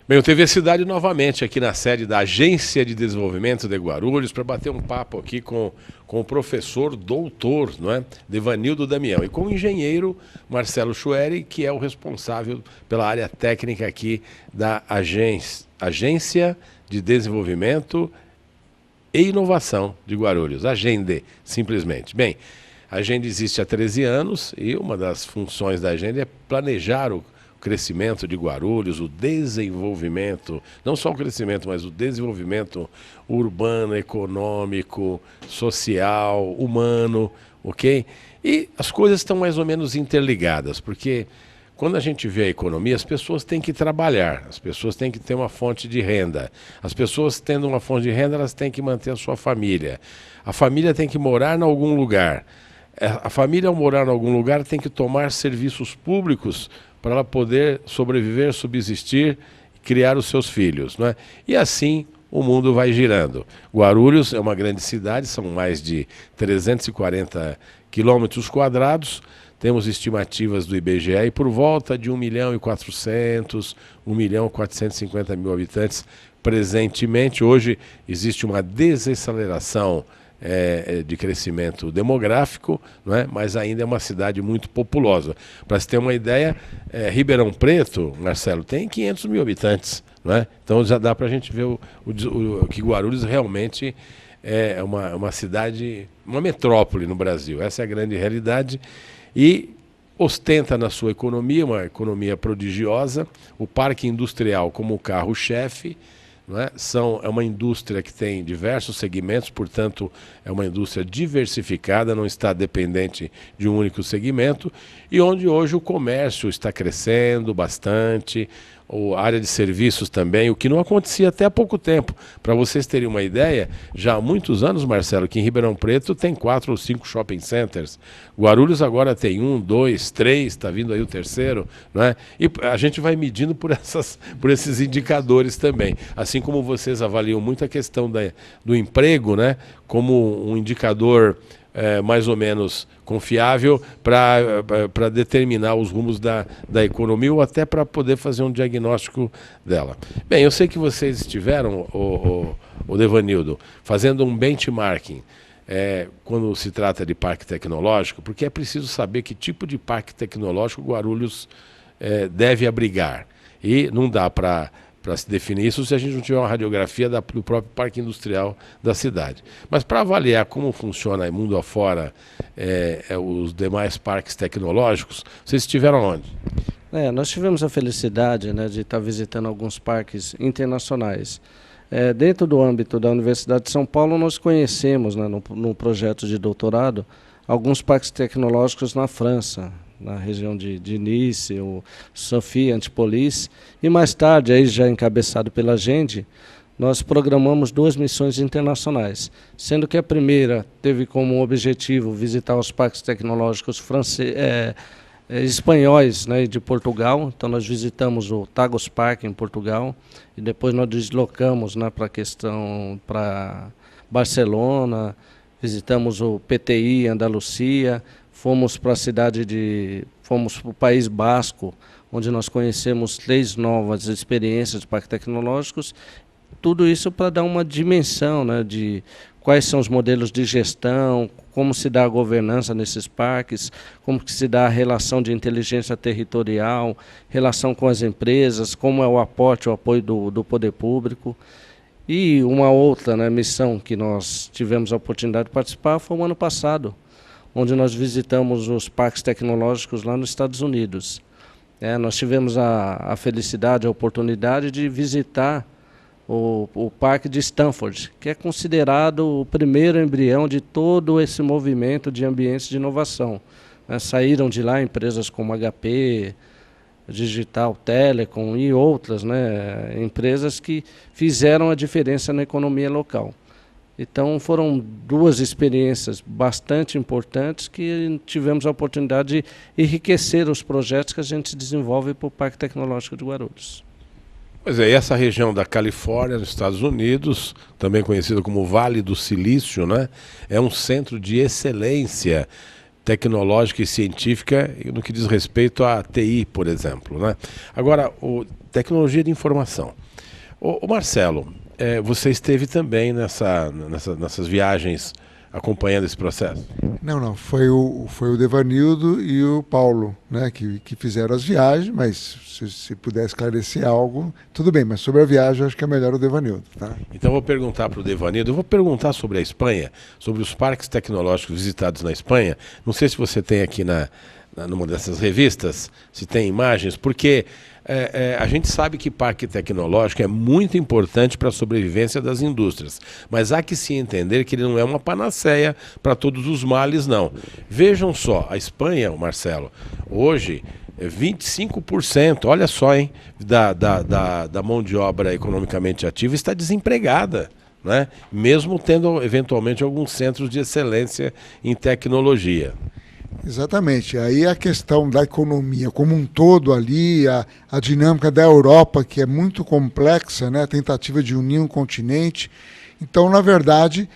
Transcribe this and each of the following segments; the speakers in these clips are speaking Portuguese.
Bem, eu teve a cidade novamente aqui na sede da Agência de Desenvolvimento de Guarulhos para bater um papo aqui com o professor doutor, não é? Devanildo Damião, e com o engenheiro Marcelo Chueri, que é o responsável pela área técnica aqui da Agência de Desenvolvimento e Inovação de Guarulhos, Agende, simplesmente. Bem, a Agende existe há 13 anos e uma das funções da Agende é planejar o crescimento de Guarulhos, o desenvolvimento, não só o crescimento, mas o desenvolvimento urbano, econômico, social, humano, ok? E as coisas estão mais ou menos interligadas, porque quando a gente vê a economia, as pessoas têm que trabalhar, as pessoas têm que ter uma fonte de renda. As pessoas tendo uma fonte de renda, elas têm que manter a sua família. A família tem que morar em algum lugar. A família, ao morar em algum lugar, tem que tomar serviços públicos para ela poder sobreviver, subsistir e criar os seus filhos, não é? E assim o mundo vai girando. Guarulhos é uma grande cidade, são mais de 340 quilômetros quadrados, temos estimativas do IBGE por volta de 1.400.000, 1.450.000 habitantes presentemente. Hoje existe uma desaceleração de crescimento demográfico, não é? Mas ainda é uma cidade muito populosa. Para se ter uma ideia, Ribeirão Preto, Marcelo, tem 500.000 habitantes, não é? Então já dá para a gente ver que Guarulhos realmente é uma cidade, uma metrópole no Brasil. Essa é a grande realidade e ostenta na sua economia, uma economia prodigiosa, o parque industrial como carro-chefe, não é? É uma indústria que tem diversos segmentos, portanto, é uma indústria diversificada, não está dependente de um único segmento, e onde hoje o comércio está crescendo bastante, a área de serviços também, o que não acontecia até há pouco tempo. Para vocês terem uma ideia, já há muitos anos, Marcelo, que em Ribeirão Preto tem 4 ou 5 shopping centers. Guarulhos agora tem 1, 2, 3, está vindo aí o terceiro, não é? E a gente vai medindo por esses indicadores também. Assim como vocês avaliam muito a questão do emprego, né? Como um indicador mais ou menos confiável para determinar os rumos da economia ou até para poder fazer um diagnóstico dela. Bem, eu sei que vocês estiveram, o Devanildo, fazendo um benchmarking quando se trata de parque tecnológico, porque é preciso saber que tipo de parque tecnológico Guarulhos deve abrigar. E não dá para se definir isso se a gente não tiver uma radiografia do próprio parque industrial da cidade. Mas para avaliar como funciona mundo afora os demais parques tecnológicos, vocês estiveram onde? Nós tivemos a felicidade, né, de estar visitando alguns parques internacionais. Dentro do âmbito da Universidade de São Paulo, nós conhecemos, né, no projeto de doutorado, alguns parques tecnológicos na França, na região de Nice, o Sophie Antipolis, e mais tarde, aí já encabeçado pela Agende, nós programamos 2 missões internacionais, sendo que a primeira teve como objetivo visitar os parques tecnológicos espanhóis, né, de Portugal. Então nós visitamos o Tagus Park em Portugal e depois nós deslocamos, né, para Barcelona, visitamos o PTI Andalucia, fomos para o País Basco, onde nós conhecemos 3 novas experiências de parques tecnológicos. Tudo isso para dar uma dimensão, né, de quais são os modelos de gestão, como se dá a governança nesses parques, como que se dá a relação de inteligência territorial, relação com as empresas, como é o aporte, o apoio do poder público. E uma outra, né, missão que nós tivemos a oportunidade de participar foi o ano passado, onde nós visitamos os parques tecnológicos lá nos Estados Unidos. Nós tivemos a felicidade, a oportunidade de visitar o Parque de Stanford, que é considerado o primeiro embrião de todo esse movimento de ambientes de inovação. Saíram de lá empresas como HP, Digital Telecom e outras, né, empresas que fizeram a diferença na economia local. Então foram 2 experiências bastante importantes que tivemos a oportunidade de enriquecer os projetos que a gente desenvolve para o Parque Tecnológico de Guarulhos. Pois é, essa região da Califórnia, nos Estados Unidos, também conhecida como Vale do Silício, né, é um centro de excelência tecnológica e científica no que diz respeito à TI, por exemplo, né? Agora, tecnologia de informação. O Marcelo, você esteve também nessas viagens acompanhando esse processo? Não, foi o Devanildo e o Paulo, né, que fizeram as viagens, mas se puder esclarecer algo, tudo bem, mas sobre a viagem eu acho que é melhor o Devanildo, tá? Então eu vou perguntar para o Devanildo, eu vou perguntar sobre a Espanha, sobre os parques tecnológicos visitados na Espanha. Não sei se você tem aqui numa dessas revistas, se tem imagens, porque a gente sabe que parque tecnológico é muito importante para a sobrevivência das indústrias, mas há que se entender que ele não é uma panaceia para todos os males, não. Vejam só, a Espanha, Marcelo, hoje 25%, olha só, hein, da mão de obra economicamente ativa está desempregada, né? Mesmo tendo eventualmente alguns centros de excelência em tecnologia. Exatamente. Aí a questão da economia como um todo ali, a dinâmica da Europa, que é muito complexa, né? A tentativa de unir um continente. Então, na verdade,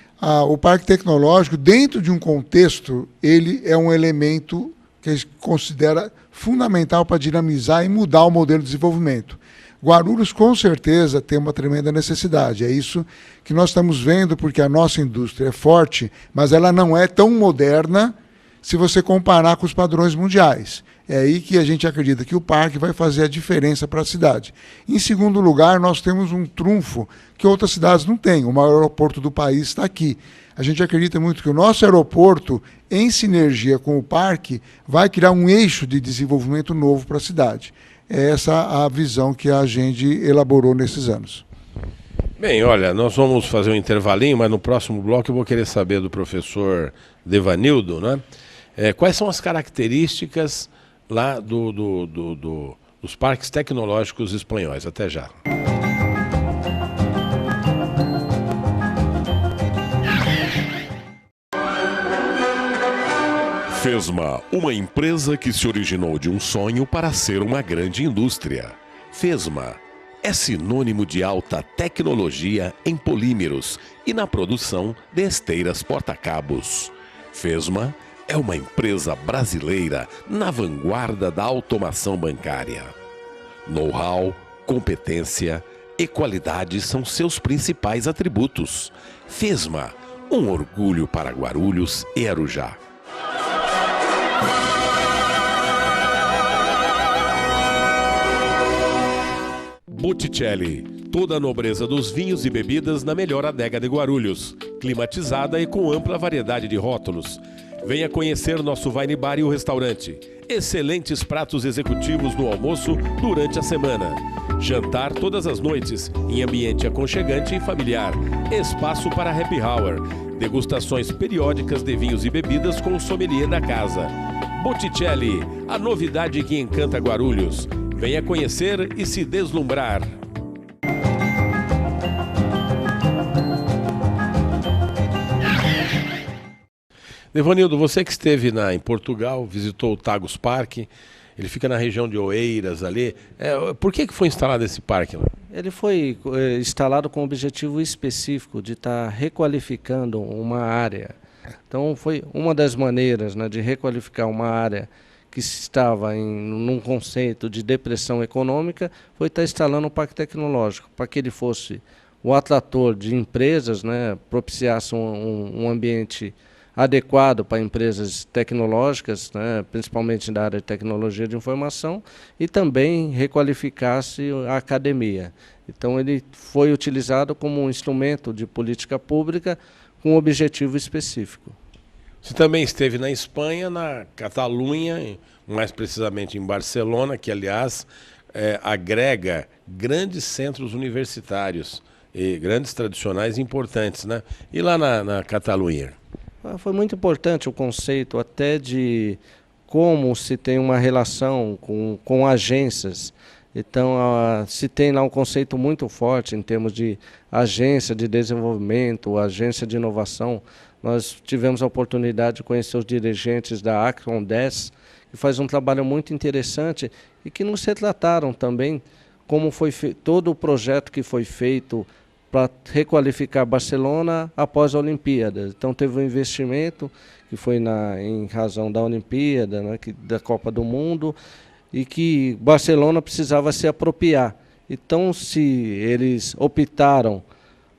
o parque tecnológico, dentro de um contexto, ele é um elemento que a gente considera fundamental para dinamizar e mudar o modelo de desenvolvimento. Guarulhos, com certeza, tem uma tremenda necessidade. É isso que nós estamos vendo, porque a nossa indústria é forte, mas ela não é tão moderna se você comparar com os padrões mundiais. É aí que a gente acredita que o parque vai fazer a diferença para a cidade. Em segundo lugar, nós temos um trunfo que outras cidades não têm. O maior aeroporto do país está aqui. A gente acredita muito que o nosso aeroporto, em sinergia com o parque, vai criar um eixo de desenvolvimento novo para a cidade. É essa a visão que a gente elaborou nesses anos. Bem, olha, nós vamos fazer um intervalinho, mas no próximo bloco eu vou querer saber do professor Devanildo, né? Quais são as características lá dos parques tecnológicos espanhóis? Até já. Fesma, uma empresa que se originou de um sonho para ser uma grande indústria. Fesma é sinônimo de alta tecnologia em polímeros e na produção de esteiras porta-cabos. Fesma é uma empresa brasileira na vanguarda da automação bancária. Know-how, competência e qualidade são seus principais atributos. Fesma, um orgulho para Guarulhos e Arujá. Botticelli, toda a nobreza dos vinhos e bebidas na melhor adega de Guarulhos, climatizada e com ampla variedade de rótulos. Venha conhecer nosso wine bar e o restaurante. Excelentes pratos executivos no almoço durante a semana. Jantar todas as noites, em ambiente aconchegante e familiar. Espaço para happy hour. Degustações periódicas de vinhos e bebidas com o sommelier da casa. Botticelli, a novidade que encanta Guarulhos. Venha conhecer e se deslumbrar. Devanildo, você que esteve em Portugal, visitou o Tagus Parque, ele fica na região de Oeiras ali. Por que foi instalado esse parque lá? Ele foi instalado com o objetivo específico de estar requalificando uma área. Então foi uma das maneiras, né, de requalificar uma área que estava num conceito de depressão econômica, foi estar instalando um parque tecnológico, para que ele fosse o atrator de empresas, né, propiciasse um ambiente adequado para empresas tecnológicas, né, principalmente da área de tecnologia de informação, e também requalificasse a academia. Então ele foi utilizado como um instrumento de política pública com um objetivo específico. Você também esteve na Espanha, na Catalunha, mais precisamente em Barcelona, que aliás agrega grandes centros universitários e grandes tradicionais importantes, né? E lá na Catalunha? Foi muito importante o conceito até de como se tem uma relação com agências. Então, se tem lá um conceito muito forte em termos de agência de desenvolvimento, agência de inovação. Nós tivemos a oportunidade de conhecer os dirigentes da Acron 10, que faz um trabalho muito interessante e que nos retrataram também como foi todo o projeto que foi feito para requalificar Barcelona após a Olimpíada. Então teve um investimento que foi em razão da Olimpíada, né, da Copa do Mundo, e que Barcelona precisava se apropriar. Então, se eles optaram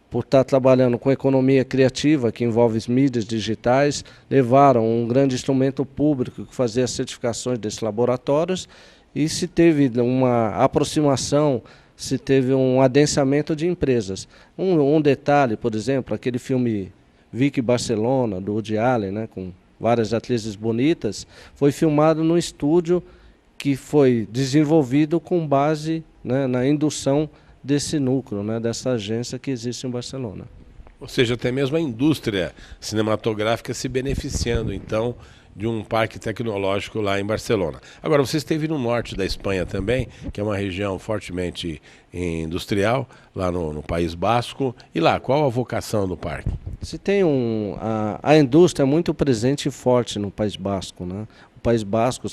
por estar trabalhando com economia criativa, que envolve as mídias digitais, levaram um grande instrumento público que fazia as certificações desses laboratórios, e se teve uma aproximação, se teve um adensamento de empresas. Um detalhe, por exemplo, aquele filme Vicky Barcelona, do Woody Allen, né, com várias atrizes bonitas, foi filmado no estúdio que foi desenvolvido com base, né, na indução desse núcleo, né, dessa agência que existe em Barcelona. Ou seja, até mesmo a indústria cinematográfica se beneficiando, então, de um parque tecnológico lá em Barcelona. Agora, você esteve no norte da Espanha também, que é uma região fortemente industrial, lá no País Basco. E lá, qual a vocação do parque? Se tem a indústria é muito presente e forte no País Basco, né? O País Basco,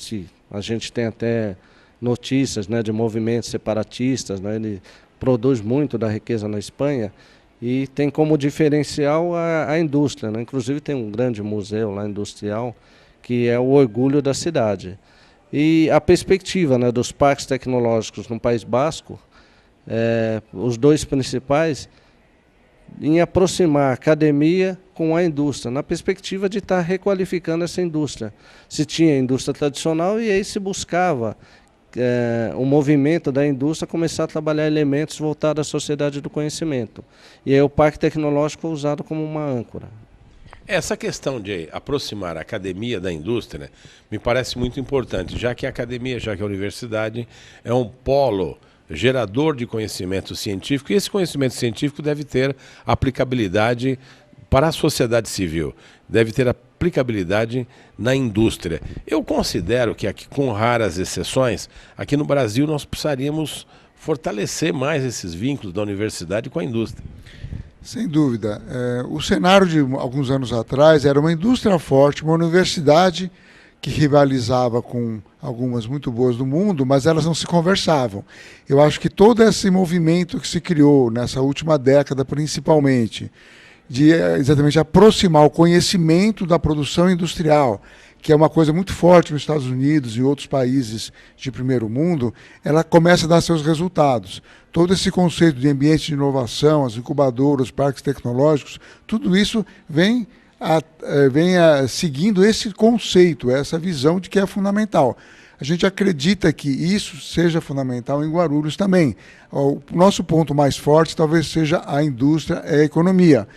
a gente tem até notícias, né, de movimentos separatistas, né? Ele produz muito da riqueza na Espanha e tem como diferencial a indústria, né? Inclusive tem um grande museu lá industrial que é o orgulho da cidade. E a perspectiva, né, dos parques tecnológicos no País Basco, os dois principais, em aproximar a academia com a indústria, na perspectiva de estar requalificando essa indústria. Se tinha indústria tradicional e aí se buscava o movimento da indústria começar a trabalhar elementos voltados à sociedade do conhecimento. E aí o Parque Tecnológico foi usado como uma âncora. Essa questão de aproximar a academia da indústria, né, me parece muito importante, já que a academia, já que a universidade é um polo gerador de conhecimento científico, e esse conhecimento científico deve ter aplicabilidade para a sociedade civil, deve ter aplicabilidade na indústria. Eu considero que aqui, com raras exceções, aqui no Brasil nós precisaríamos fortalecer mais esses vínculos da universidade com a indústria. Sem dúvida. O cenário de alguns anos atrás era uma indústria forte, uma universidade que rivalizava com algumas muito boas do mundo, mas elas não se conversavam. Eu acho que todo esse movimento que se criou nessa última década, principalmente, de exatamente aproximar o conhecimento da produção industrial, que é uma coisa muito forte nos Estados Unidos e outros países de primeiro mundo, ela começa a dar seus resultados. Todo esse conceito de ambiente de inovação, as incubadoras, os parques tecnológicos, tudo isso vem seguindo esse conceito, essa visão de que é fundamental. A gente acredita que isso seja fundamental em Guarulhos também. O nosso ponto mais forte talvez seja a indústria e a economia.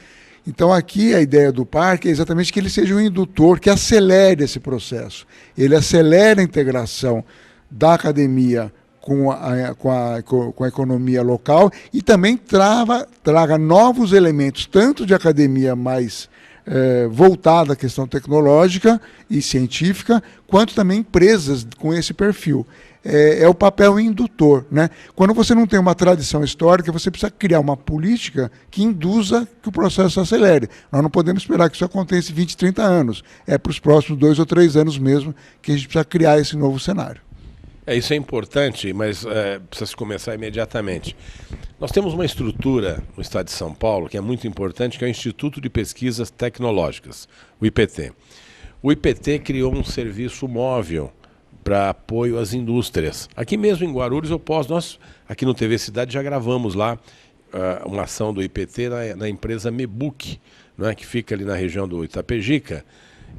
Então aqui a ideia do parque é exatamente que ele seja um indutor que acelere esse processo. Ele acelera a integração da academia com a economia local e também traga novos elementos, tanto de academia mais voltada à questão tecnológica e científica, quanto também empresas com esse perfil. É o papel indutor, né? Quando você não tem uma tradição histórica, você precisa criar uma política que induza que o processo acelere. Nós não podemos esperar que isso aconteça em 20, 30 anos. É para os próximos 2 ou 3 anos mesmo que a gente precisa criar esse novo cenário. Isso é importante, mas precisa se começar imediatamente. Nós temos uma estrutura no estado de São Paulo que é muito importante, que é o Instituto de Pesquisas Tecnológicas, o IPT. O IPT criou um serviço móvel para apoio às indústrias. Aqui mesmo em Guarulhos, nós aqui no TV Cidade já gravamos lá uma ação do IPT na empresa Mebook, né, que fica ali na região do Itapejica.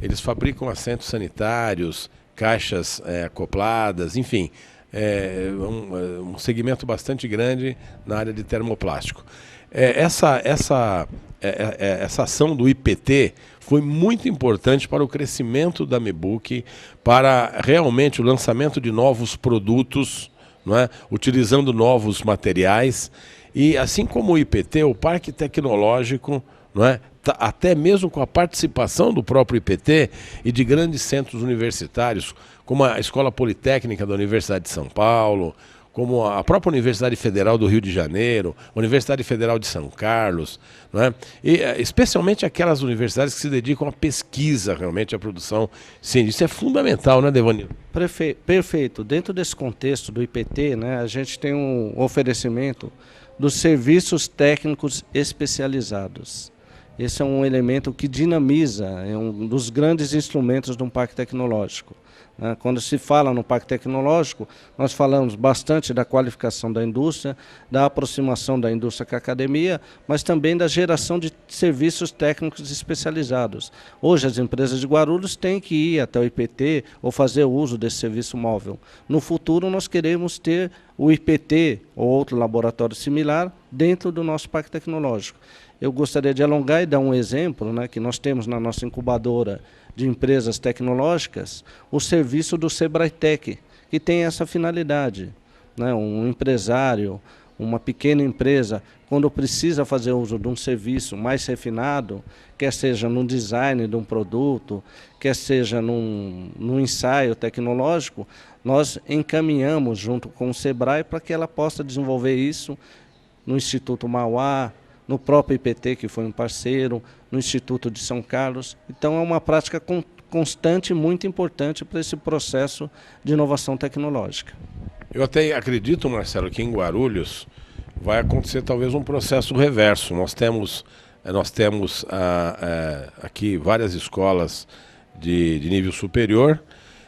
Eles fabricam assentos sanitários, caixas acopladas, enfim, um segmento bastante grande na área de termoplástico. Essa ação do IPT foi muito importante para o crescimento da Mebook, para realmente o lançamento de novos produtos, não é? Utilizando novos materiais. E assim como o IPT, o Parque Tecnológico, não é? Até mesmo com a participação do próprio IPT e de grandes centros universitários, como a Escola Politécnica da Universidade de São Paulo, como a própria Universidade Federal do Rio de Janeiro, a Universidade Federal de São Carlos, não é? E especialmente aquelas universidades que se dedicam à pesquisa, realmente, à produção científica. Isso é fundamental, né, Devanil? Perfeito. Dentro desse contexto do IPT, né, a gente tem um oferecimento dos serviços técnicos especializados. Esse é um elemento que dinamiza, é um dos grandes instrumentos de um parque tecnológico. Quando se fala no parque tecnológico, nós falamos bastante da qualificação da indústria, da aproximação da indústria com a academia, mas também da geração de serviços técnicos especializados. Hoje as empresas de Guarulhos têm que ir até o IPT ou fazer uso desse serviço móvel. No futuro nós queremos ter o IPT ou outro laboratório similar dentro do nosso parque tecnológico. Eu gostaria de alongar e dar um exemplo, que nós temos na nossa incubadora de empresas tecnológicas, o serviço do Sebrae-Tech, que tem essa finalidade. Um empresário, uma pequena empresa, quando precisa fazer uso de um serviço mais refinado, quer seja no design de um produto, quer seja num ensaio tecnológico, nós encaminhamos junto com o Sebrae para que ela possa desenvolver isso no Instituto Mauá, no próprio IPT, que foi um parceiro, no Instituto de São Carlos. Então é uma prática constante e muito importante para esse processo de inovação tecnológica. Eu até acredito, Marcelo, que em Guarulhos vai acontecer talvez um processo reverso. Nós temos aqui várias escolas de nível superior,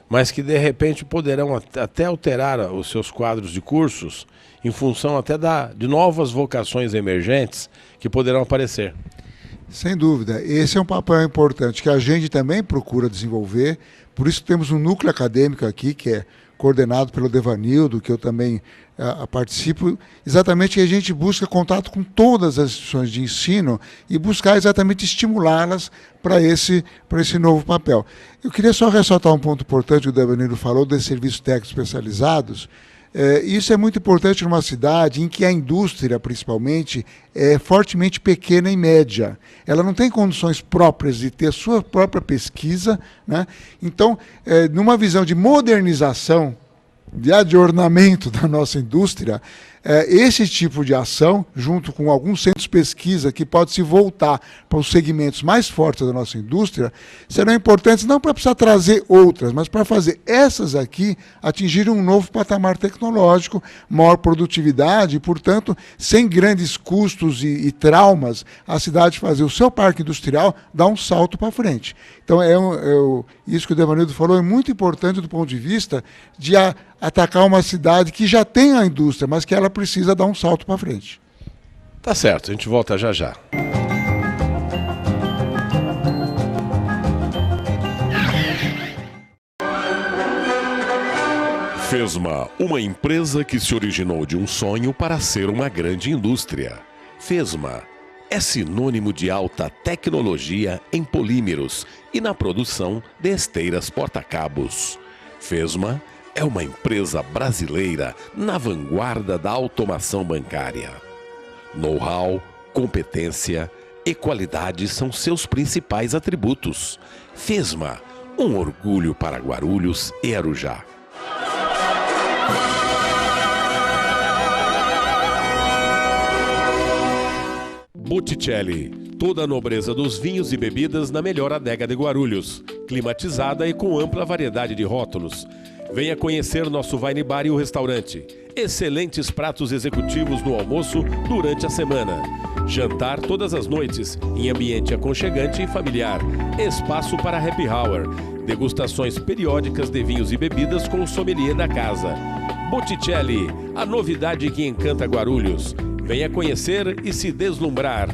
mas que de repente poderão até alterar os seus quadros de cursos em função até de novas vocações emergentes que poderão aparecer. Sem dúvida, esse é um papel importante que a gente também procura desenvolver, por isso temos um núcleo acadêmico aqui que é coordenado pelo Devanildo, que eu também participo, exatamente que a gente busca contato com todas as instituições de ensino e buscar exatamente estimulá-las para esse novo papel. Eu queria só ressaltar um ponto importante que o Devanildo falou, desses serviços técnicos especializados. Isso é muito importante numa cidade em que a indústria, principalmente, é fortemente pequena e média. Ela não tem condições próprias de ter sua própria pesquisa, Então, numa visão de modernização, de adornamento da nossa indústria, esse tipo de ação, junto com alguns centros de pesquisa que pode se voltar para os segmentos mais fortes da nossa indústria, serão importantes não para precisar trazer outras, mas para fazer essas aqui atingirem um novo patamar tecnológico, maior produtividade e, portanto, sem grandes custos e traumas, a cidade fazer o seu parque industrial dar um salto para frente. Então, isso que o Devanildo falou é muito importante do ponto de vista de atacar uma cidade que já tem a indústria, mas que ela precisa dar um salto para frente. Tá certo, a gente volta já já. Fesma, uma empresa que se originou de um sonho para ser uma grande indústria. Fesma é sinônimo de alta tecnologia em polímeros e na produção de esteiras porta-cabos. Fesma é uma empresa brasileira na vanguarda da automação bancária. Know-how, competência e qualidade são seus principais atributos. Fesma, um orgulho para Guarulhos e Arujá. Botticelli, toda a nobreza dos vinhos e bebidas na melhor adega de Guarulhos, climatizada e com ampla variedade de rótulos. Venha conhecer nosso wine bar e o restaurante. Excelentes pratos executivos no almoço durante a semana. Jantar todas as noites, em ambiente aconchegante e familiar. Espaço para happy hour. Degustações periódicas de vinhos e bebidas com o sommelier da casa. Botticelli, a novidade que encanta Guarulhos. Venha conhecer e se deslumbrar.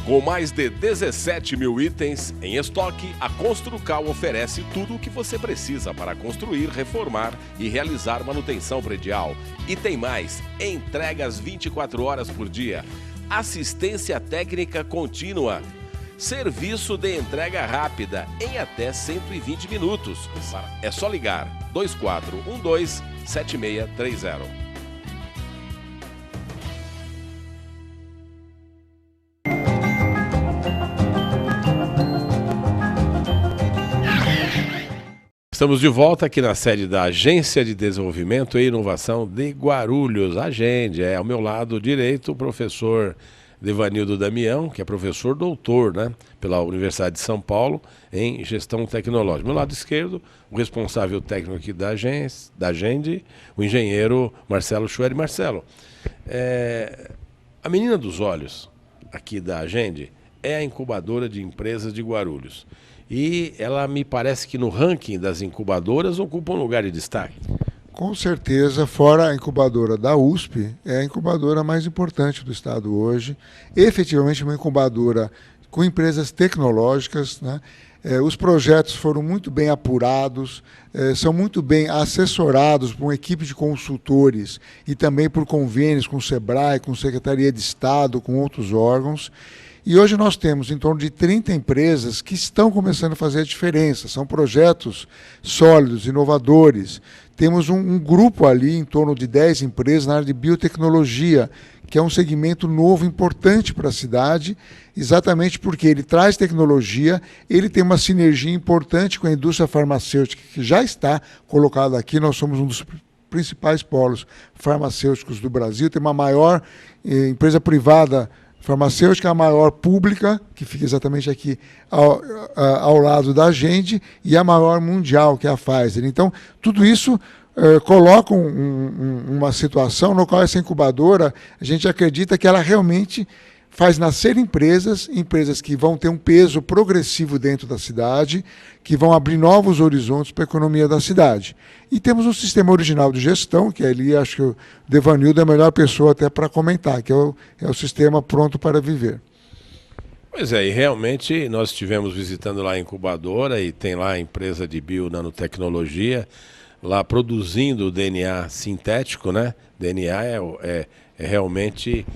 Com mais de 17 mil itens em estoque, a Construcal oferece tudo o que você precisa para construir, reformar e realizar manutenção predial. E tem mais, entregas 24 horas por dia, assistência técnica contínua, serviço de entrega rápida em até 120 minutos. É só ligar 2412-7630. Estamos de volta aqui na sede da Agência de Desenvolvimento e Inovação de Guarulhos. Agende, ao meu lado direito, o professor Devanildo Damião, que é professor doutor, né, pela Universidade de São Paulo, em gestão tecnológica. Meu lado esquerdo, o responsável técnico aqui da Agende, o engenheiro Marcelo Chueri. Marcelo, a menina dos olhos aqui da Agende é a incubadora de empresas de Guarulhos. E ela me parece que no ranking das incubadoras ocupa um lugar de destaque. Com certeza, fora a incubadora da USP, é a incubadora mais importante do estado hoje. Efetivamente, uma incubadora com empresas tecnológicas, né? Os projetos foram muito bem apurados, são muito bem assessorados por uma equipe de consultores e também por convênios com o SEBRAE, com Secretaria de Estado, com outros órgãos. E hoje nós temos em torno de 30 empresas que estão começando a fazer a diferença. São projetos sólidos, inovadores. Temos um grupo ali, em torno de 10 empresas, na área de biotecnologia, que é um segmento novo, importante para a cidade, exatamente porque ele traz tecnologia, ele tem uma sinergia importante com a indústria farmacêutica, que já está colocada aqui. Nós somos um dos principais polos farmacêuticos do Brasil, tem uma maior empresa privada farmacêutica, a maior pública, que fica exatamente aqui ao lado da Agende, e a maior mundial, que é a Pfizer. Então, tudo isso coloca uma situação no qual essa incubadora, a gente acredita que ela realmente faz nascer empresas que vão ter um peso progressivo dentro da cidade, que vão abrir novos horizontes para a economia da cidade. E temos um sistema original de gestão, que ali acho que o Devanildo é a melhor pessoa até para comentar, que é o sistema Pronto para Viver. Pois é, e realmente nós estivemos visitando lá a incubadora e tem lá a empresa de bio-nanotecnologia, lá produzindo DNA sintético, né? DNA é realmente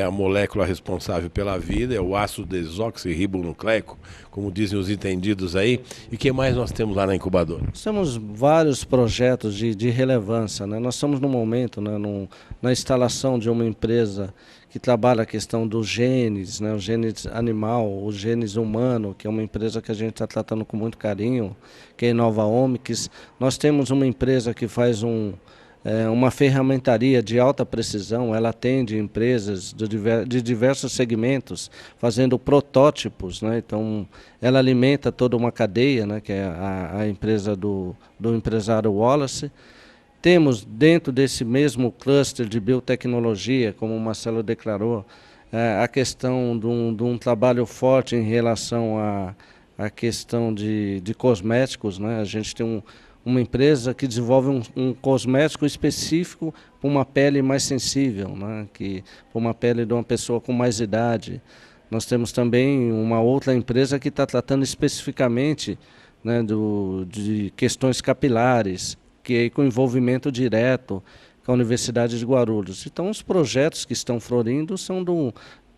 a molécula responsável pela vida, é o ácido desoxirribonucleico, como dizem os entendidos aí. E o que mais nós temos lá na incubadora? Nós temos vários projetos de relevância, né? Nós estamos no momento, né, na instalação de uma empresa que trabalha a questão dos genes, né, os genes animal, os genes humano, que é uma empresa que a gente está tratando com muito carinho, que é a Inova Omics. Nós temos uma empresa que faz uma ferramentaria de alta precisão, ela atende empresas de diversos segmentos, fazendo protótipos, né? Então, ela alimenta toda uma cadeia, né? Que é a empresa do empresário Wallace. Temos dentro desse mesmo cluster de biotecnologia, como o Marcelo declarou, a questão de um trabalho forte em relação à questão de cosméticos, né? A gente tem uma empresa que desenvolve um cosmético específico para uma pele mais sensível, né? Para uma pele de uma pessoa com mais idade. Nós temos também uma outra empresa que está tratando especificamente, né, de questões capilares, que é com envolvimento direto com a Universidade de Guarulhos. Então, os projetos que estão florindo são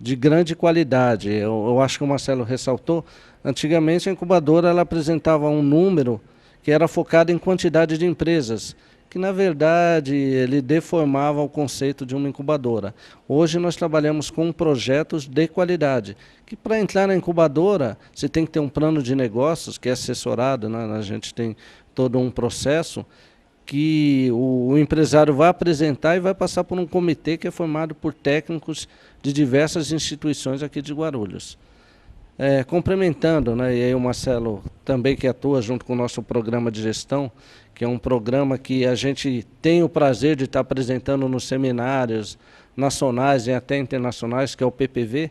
de grande qualidade. Eu acho que o Marcelo ressaltou, antigamente a incubadora ela apresentava um número que era focado em quantidade de empresas, que na verdade ele deformava o conceito de uma incubadora. Hoje nós trabalhamos com projetos de qualidade, que para entrar na incubadora você tem que ter um plano de negócios que é assessorado, né? A gente tem todo um processo que o empresário vai apresentar e vai passar por um comitê que é formado por técnicos de diversas instituições aqui de Guarulhos. Complementando, né, e aí o Marcelo também que atua junto com o nosso programa de gestão, que é um programa que a gente tem o prazer de estar apresentando nos seminários nacionais e até internacionais, que é o PPV,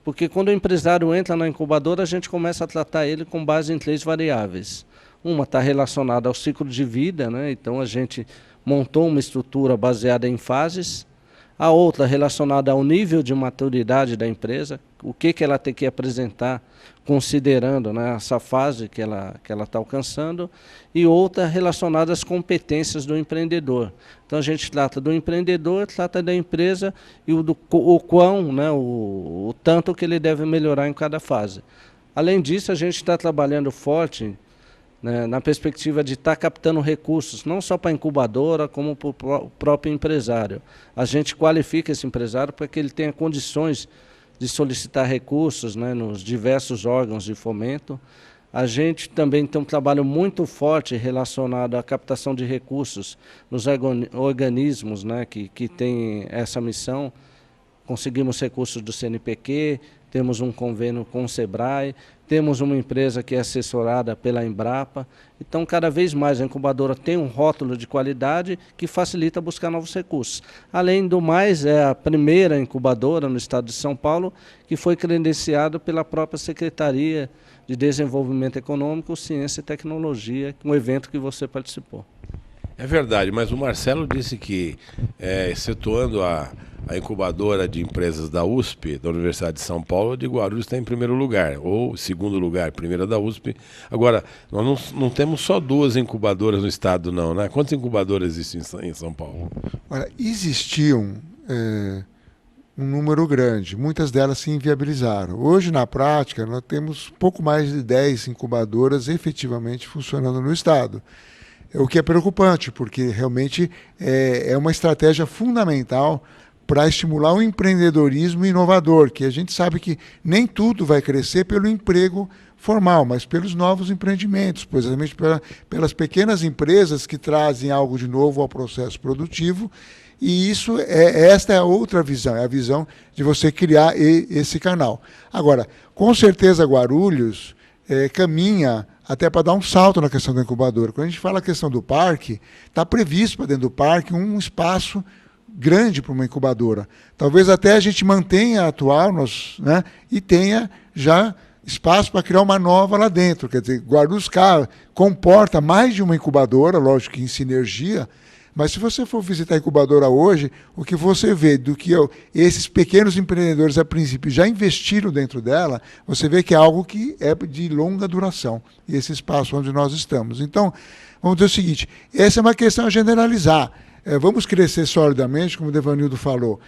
porque quando o empresário entra na incubadora, a gente começa a tratar ele com base em 3 variáveis. Uma está relacionada ao ciclo de vida, né? Então a gente montou uma estrutura baseada em fases. A outra relacionada ao nível de maturidade da empresa, o que ela tem que apresentar, considerando, né, essa fase que ela está alcançando, e outra relacionada às competências do empreendedor. Então a gente trata do empreendedor, trata da empresa e o quão, né, o tanto que ele deve melhorar em cada fase. Além disso, a gente está trabalhando forte, né, na perspectiva de estar captando recursos, não só para a incubadora, como para o próprio empresário. A gente qualifica esse empresário para que ele tenha condições de solicitar recursos, né, nos diversos órgãos de fomento. A gente também tem um trabalho muito forte relacionado à captação de recursos nos organismos, né, que têm essa missão, conseguimos recursos do CNPq, temos um convênio com o SEBRAE, temos uma empresa que é assessorada pela Embrapa. Então, cada vez mais a incubadora tem um rótulo de qualidade que facilita buscar novos recursos. Além do mais, é a primeira incubadora no estado de São Paulo que foi credenciada pela própria Secretaria de Desenvolvimento Econômico, Ciência e Tecnologia, um evento que você participou. É verdade, mas o Marcelo disse que, excetuando a incubadora de empresas da USP, da Universidade de São Paulo, de Guarulhos está em primeiro lugar, ou segundo lugar, primeira da USP. Agora, nós não temos só 2 incubadoras no estado, não, né? Quantas incubadoras existem em São Paulo? Olha, existiam um número grande, muitas delas se inviabilizaram. Hoje, na prática, nós temos pouco mais de 10 incubadoras efetivamente funcionando no estado. O que é preocupante, porque realmente é uma estratégia fundamental para estimular o empreendedorismo inovador, que a gente sabe que nem tudo vai crescer pelo emprego formal, mas pelos novos empreendimentos, precisamente pelas pequenas empresas que trazem algo de novo ao processo produtivo. E esta é a outra visão, é a visão de você criar esse canal. Agora, com certeza Guarulhos caminha até para dar um salto na questão da incubadora. Quando a gente fala a questão do parque, está previsto para dentro do parque um espaço grande para uma incubadora. Talvez até a gente mantenha a atual, né, e tenha já espaço para criar uma nova lá dentro. Quer dizer, Guarulhos comporta mais de uma incubadora, lógico que em sinergia, mas se você for visitar a incubadora hoje, o que você vê do que esses pequenos empreendedores, a princípio, já investiram dentro dela, você vê que é algo que é de longa duração, esse espaço onde nós estamos. Então, vamos dizer o seguinte, essa é uma questão a generalizar. Vamos crescer solidamente, como o Devanildo falou,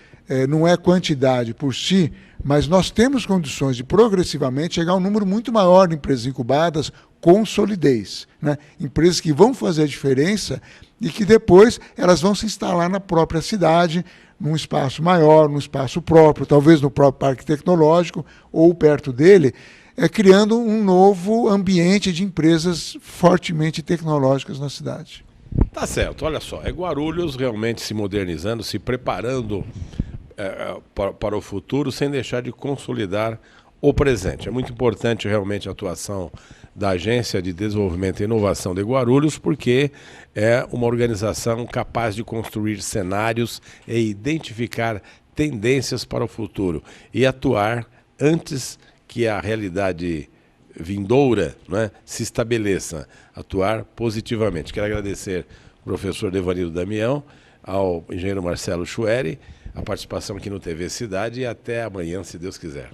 não é quantidade por si, mas nós temos condições de progressivamente chegar a um número muito maior de empresas incubadas com solidez, né? Empresas que vão fazer a diferença e que depois elas vão se instalar na própria cidade, num espaço maior, num espaço próprio, talvez no próprio parque tecnológico ou perto dele, criando um novo ambiente de empresas fortemente tecnológicas na cidade. Tá certo, olha só, é Guarulhos realmente se modernizando, se preparando para o futuro, sem deixar de consolidar o presente. É muito importante realmente a atuação da Agência de Desenvolvimento e Inovação de Guarulhos, porque é uma organização capaz de construir cenários e identificar tendências para o futuro e atuar antes que a realidade vindoura, né, se estabeleça, atuar positivamente. Quero agradecer ao professor Devanildo Damião, ao engenheiro Marcelo Schueri, a participação aqui no TV Cidade e até amanhã, se Deus quiser.